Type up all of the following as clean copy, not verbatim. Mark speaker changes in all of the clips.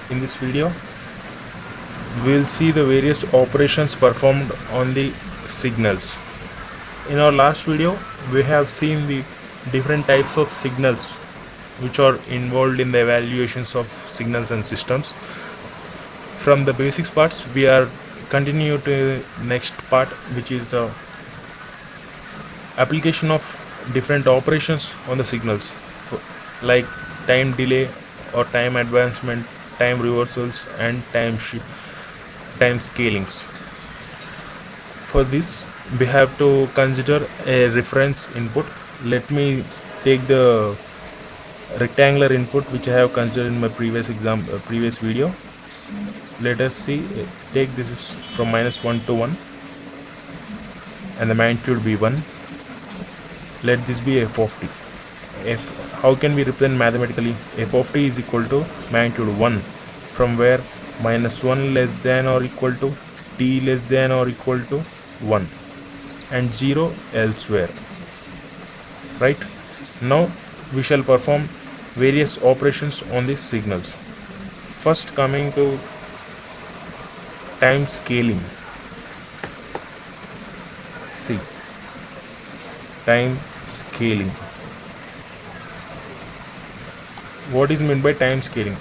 Speaker 1: In this video, we will see the various operations performed on the signals. In our last video, we have seen the different types of signals which are involved in the evaluations of signals and systems. From the basics parts, we are continue to the next part, which is the application of different operations on the signals, like time delay or time advancement, time reversals, and time scalings. For this, we have to consider a reference input. Let me take the rectangular input which I have considered in my previous video. Let us see. Take this is from -1 to 1, and the magnitude be 1. Let this be f of t. How can we represent mathematically? F of t is equal to magnitude 1, from where -1 less than or equal to t less than or equal to 1, and 0 elsewhere. Right? Now we shall perform various operations on these signals. First, coming to time scaling. See, time scaling. What is meant by time scaling?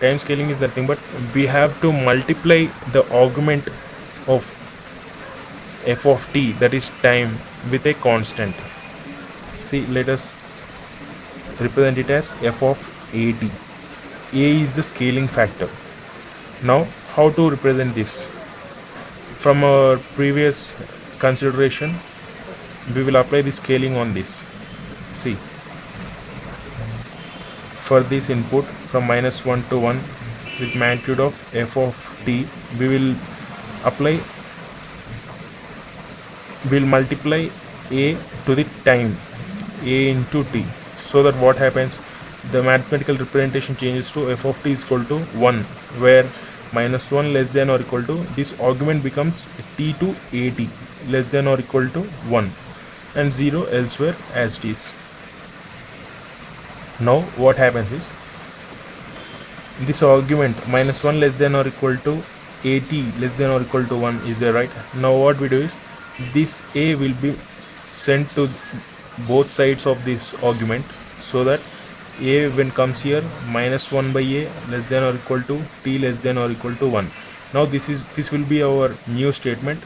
Speaker 1: Time scaling is nothing but we have to multiply the augment of f of t, that is time, with a constant. See, let us represent it as f of at. A is the scaling factor. Now, how to represent this? From our previous consideration, we will apply the scaling on this. See, for this input from -1 to 1 with magnitude of f of t, we'll multiply a to the time, a into t, so that what happens, the mathematical representation changes to f of t is equal to 1, where -1 less than or equal to, this augment becomes t to at less than or equal to 1, and 0 elsewhere as it is. Now what happens is, this argument -1 less than or equal to at less than or equal to 1 is there, right? Now what we do is, this a will be sent to both sides of this argument, so that a when comes here, -1 by a less than or equal to t less than or equal to 1. Now this will be our new statement,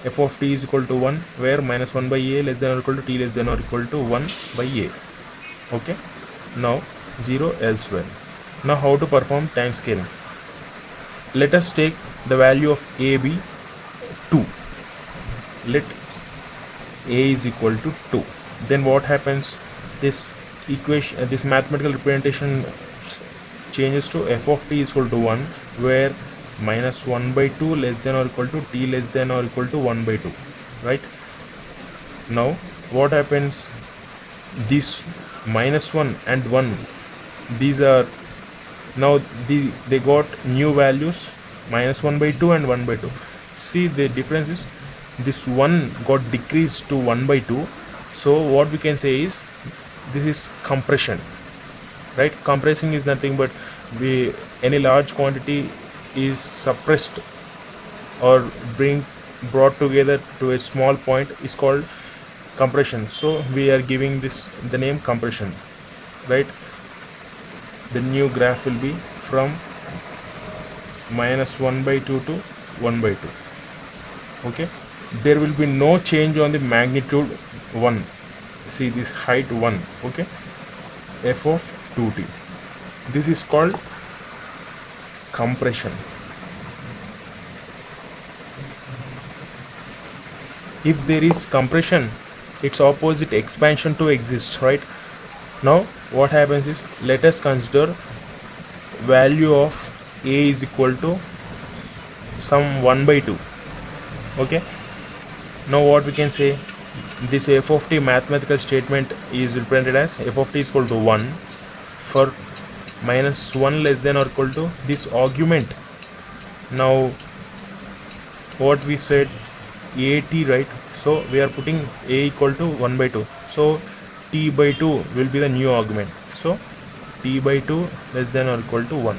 Speaker 1: f of t is equal to 1, where -1 by a less than or equal to t less than or equal to 1 by a. Okay, now 0 elsewhere. Now how to perform time scaling? Let us take the value of a be 2. Let a is equal to 2. Then what happens, this equation, this mathematical representation changes to f of t is equal to 1, where -1 by 2 less than or equal to t less than or equal to 1 by 2, right? Now what happens, this -1 and 1, these are now they got new values, -1 by 2 and 1 by 2. See, the difference is, this 1 got decreased to 1 by 2. So what we can say is, this is compression, right? Compressing is nothing but any large quantity is suppressed or brought together to a small point is called compression. So we are giving this the name compression, right? The new graph will be from -1 by 2 to 1 by 2. Okay, there will be no change on the magnitude 1. See, this height 1. Okay, f of 2t, this is called compression. If there is compression, its opposite expansion to exist, right? Now what happens is, let us consider value of a is equal to some 1 by 2. Okay, now what we can say, this f of t mathematical statement is represented as f of t is equal to 1 for -1 less than or equal to this argument. Now what we said, at, right? So we are putting a equal to 1 by 2, so t by 2 will be the new argument. So t by 2 less than or equal to 1.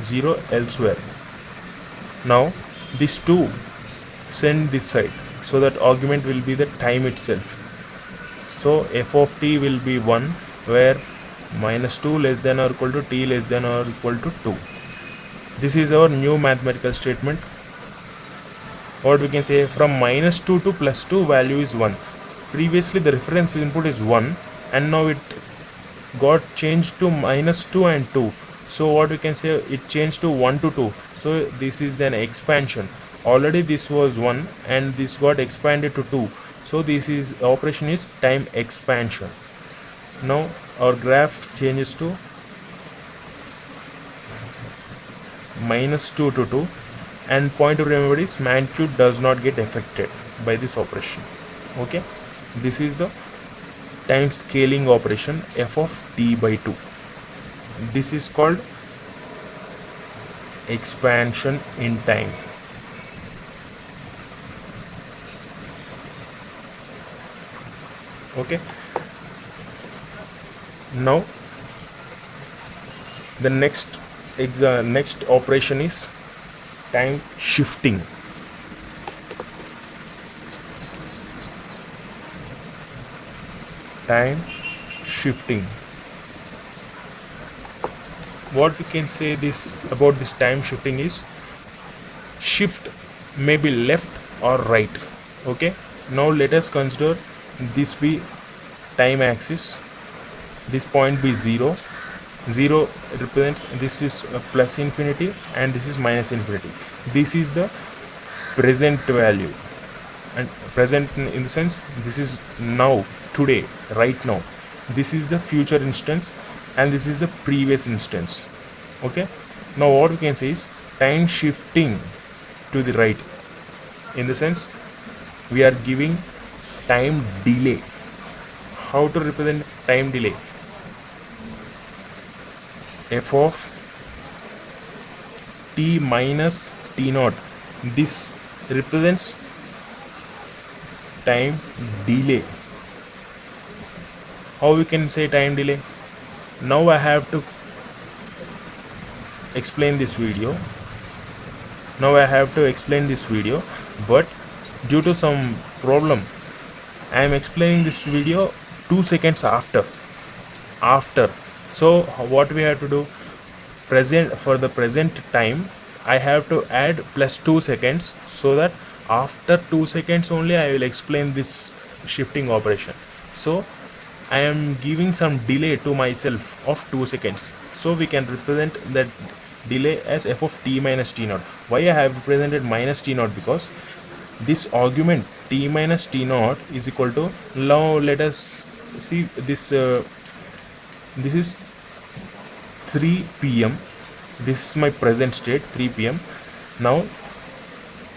Speaker 1: 0 elsewhere. Now these two send this side, so that argument will be the time itself. So f of t will be 1, where minus 2 less than or equal to t less than or equal to 2. This is our new mathematical statement. What we can say, from minus 2 to plus 2 value is 1. Previously the reference input is 1, and now it got changed to minus 2 and 2. So what we can say, it changed to 1 to 2. So this is then expansion. Already this was 1 and this got expanded to 2. So this is operation is time expansion. Now our graph changes to minus 2 to 2, and point to remember is magnitude does not get affected by this operation. Okay, this is the time scaling operation f of t by 2. This is called expansion in time. Okay, now the next operation is time shifting. Time shifting. What we can say this about this time shifting is, shift may be left or right. Okay, now let us consider this be time axis, this point be 0. 0 represents, this is plus infinity and this is minus infinity. This is the present value, and present in the sense this is now, today, right now. This is the future instance and this is the previous instance. Okay, now what we can say is time shifting to the right, in the sense we are giving time delay. How to represent time delay? F of t minus t naught, this represents time delay. How we can say time delay? Now I have to explain this video. But due to some problem, I am explaining this video 2 seconds after. So what we have to do, for the present time I have to add plus 2 seconds, so that after 2 seconds only I will explain this shifting operation. So I am giving some delay to myself of 2 seconds. So we can represent that delay as f of t minus t naught. Why I have represented minus t naught? Because this argument t minus t naught is equal to, now let us see this. This is 3 p.m. This is my present state, 3 p.m. Now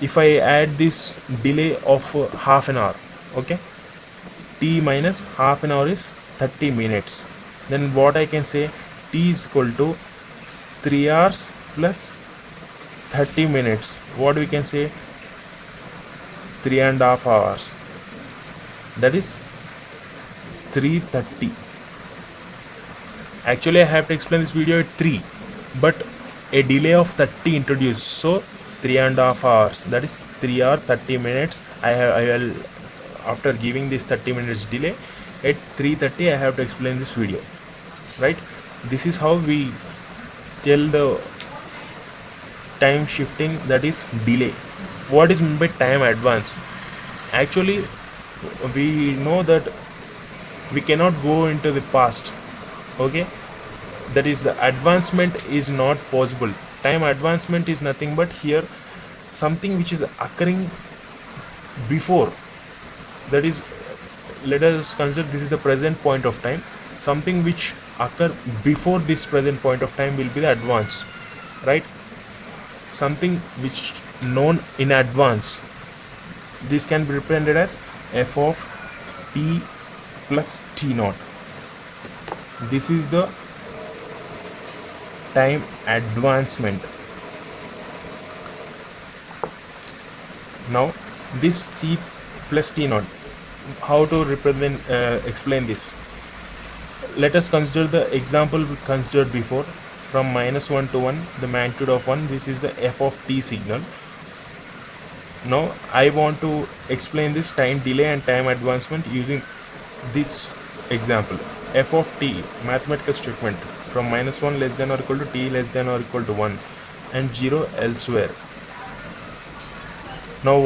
Speaker 1: if I add this delay of half an hour, okay, t minus half an hour is 30 minutes. Then what I can say, t is equal to 3 hours plus 30 minutes. What we can say, 3.5 hours. That is 3:30. Actually I have to explain this video at 3, but a delay of 30 introduced, so 3.5 hours, that is 3 hours 30 minutes. I will, after giving this 30 minutes delay, at 3:30 I have to explain this video, right? This is how we tell the time shifting, that is delay. What is meant by time advance? Actually we know that we cannot go into the past. Okay, that is, the advancement is not possible. Time advancement is nothing but here something which is occurring before. That is, let us consider this is the present point of time. Something which occur before this present point of time will be the advance, right? Something which known in advance. This can be represented as f of t plus t naught. This is the time advancement. Now this t plus t naught, how to explain this? Let us consider the example we considered before. from -1 to 1, the magnitude of 1. This is the f of t signal. Now I want to explain this time delay and time advancement using this example. F of t, mathematical statement, from -1 less than or equal to t less than or equal to 1 and 0 elsewhere. Now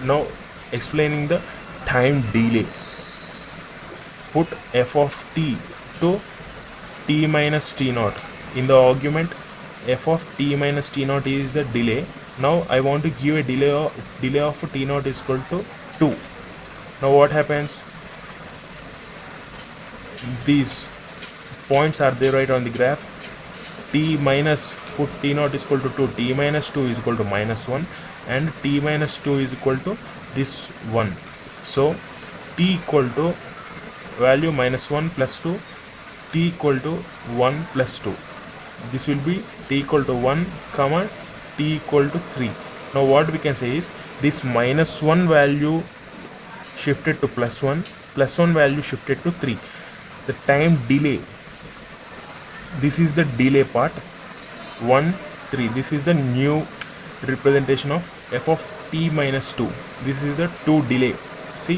Speaker 1: now explaining the time delay. Put f of t to t minus t naught. In the argument, f of t minus t naught is the delay. Now I want to give a delay of t naught is equal to 2. Now what happens? These points are there right on the graph. T minus, put t naught is equal to 2, t minus 2 is equal to -1 and t minus 2 is equal to this 1. So t equal to value -1 plus 2, t equal to 1 plus 2. This will be t equal to 1 comma t equal to 3. Now what we can say is this -1 value shifted to +1, +1 value shifted to 3. The time delay, this is the delay part, 1 3. This is the new representation of f of t minus 2. This is the 2 delay. See,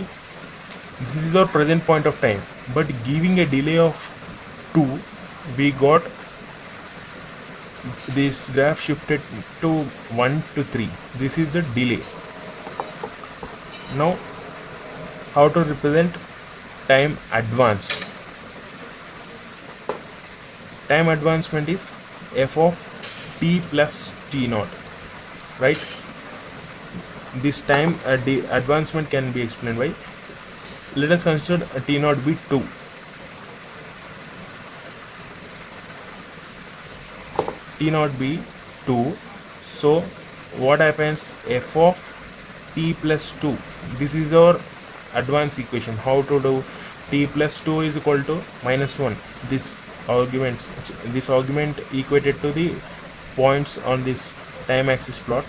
Speaker 1: this is our present point of time, but giving a delay of 2, we got this graph shifted to 1 to 3. This is the delay. Now how to represent time advance? Time advancement is f of t plus t naught, right? This time advancement can be explained by, let us consider t naught be 2. T naught be 2. So what happens? F of t plus 2. This is our advanced equation. How to do? T plus 2 is equal to -1. This argument equated to the points on this time axis plot,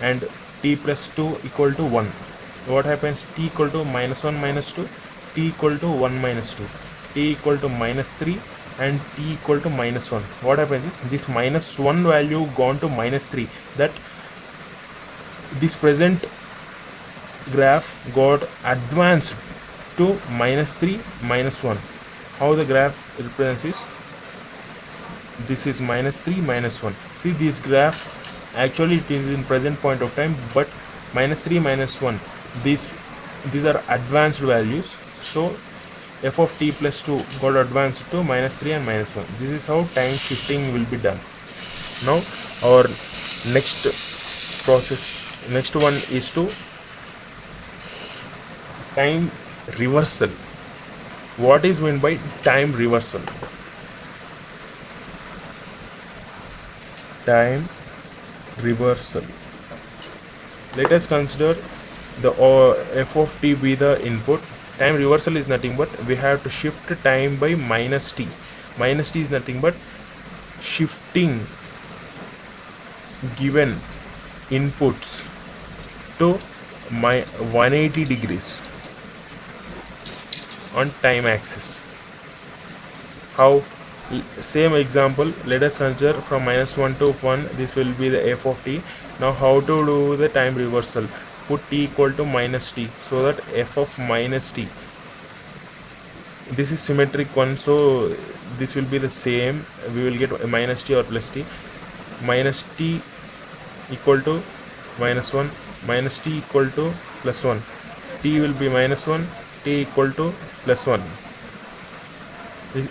Speaker 1: and t plus 2 equal to 1. What happens? T equal to -1 minus 2, t equal to 1 minus 2, t equal to -3 and t equal to -1. What happens is this -1 value gone to -3, that this present graph got advanced to -3 -1. How the graph represents is, this is -3 -1. See, this graph actually it is in present point of time, but -3 -1, these are advanced values. So f of t plus 2 got advanced to -3 and -1. This is how time shifting will be done. Now our next one is to time reversal. What is meant by time reversal? Time reversal. Let us consider the f of t be the input. Time reversal is nothing but we have to shift time by -t. -t is nothing but shifting given inputs to 180 degrees on time axis. How? Same example, let us consider from -1 to 1. This will be the f of t. Now how to do the time reversal? Put t equal to -t, so that f of -t, this is symmetric one, so this will be the same. We will get -t or +t. -t equal to -1, -t equal to +1, t will be -1, t equal to +1.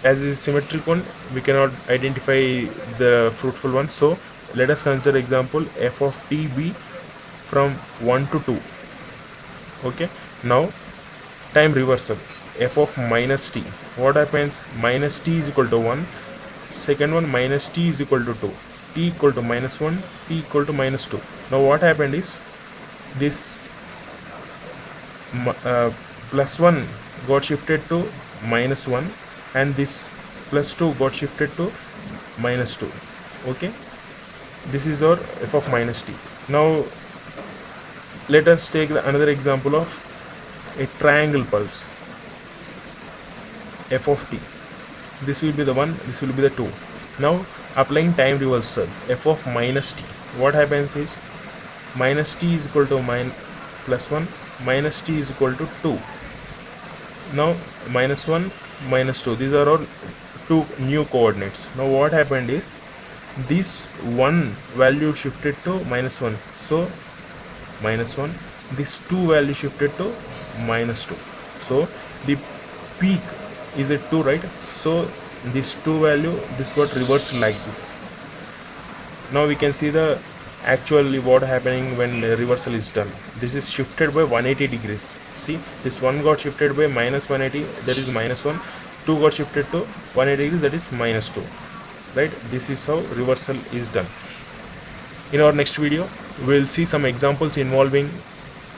Speaker 1: As is symmetric one, we cannot identify the fruitful one. So let us consider example f of t be from 1 to 2. Okay, now time reversal, f of -t. What happens? -t is equal to 1. Second one, -t is equal to 2, t equal to -1, t equal to -2. Now what happened is this +1 got shifted to -1 and this +2 got shifted to -2. Okay, this is our f of -t. Now let us take another example of a triangle pulse, f of t. This will be the 1, this will be the 2. Now applying time reversal, f of minus t, what happens is minus t is equal to plus 1, minus t is equal to 2. Now minus 1 minus 2, these are all two new coordinates. Now what happened is this one value shifted to minus 1, so minus 1, this 2 value shifted to minus 2, so the peak is at 2, right? So this 2 value, this got reversed like this. Now we can see the actually what happening when the reversal is done. This is shifted by 180 degrees. See, this one got shifted by minus 180, that is minus 1, 2 got shifted to 180 degrees, that is minus 2, right? This is how reversal is done. In our next video we'll see some examples involving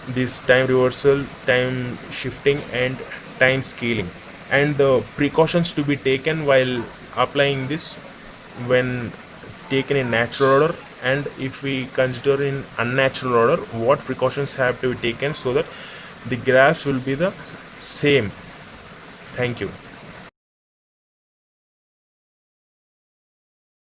Speaker 1: this time reversal, time shifting and time scaling, and the precautions to be taken while applying this when taken in natural order, and if we consider in unnatural order, what precautions have to be taken so that the graphs will be the same. Thank you.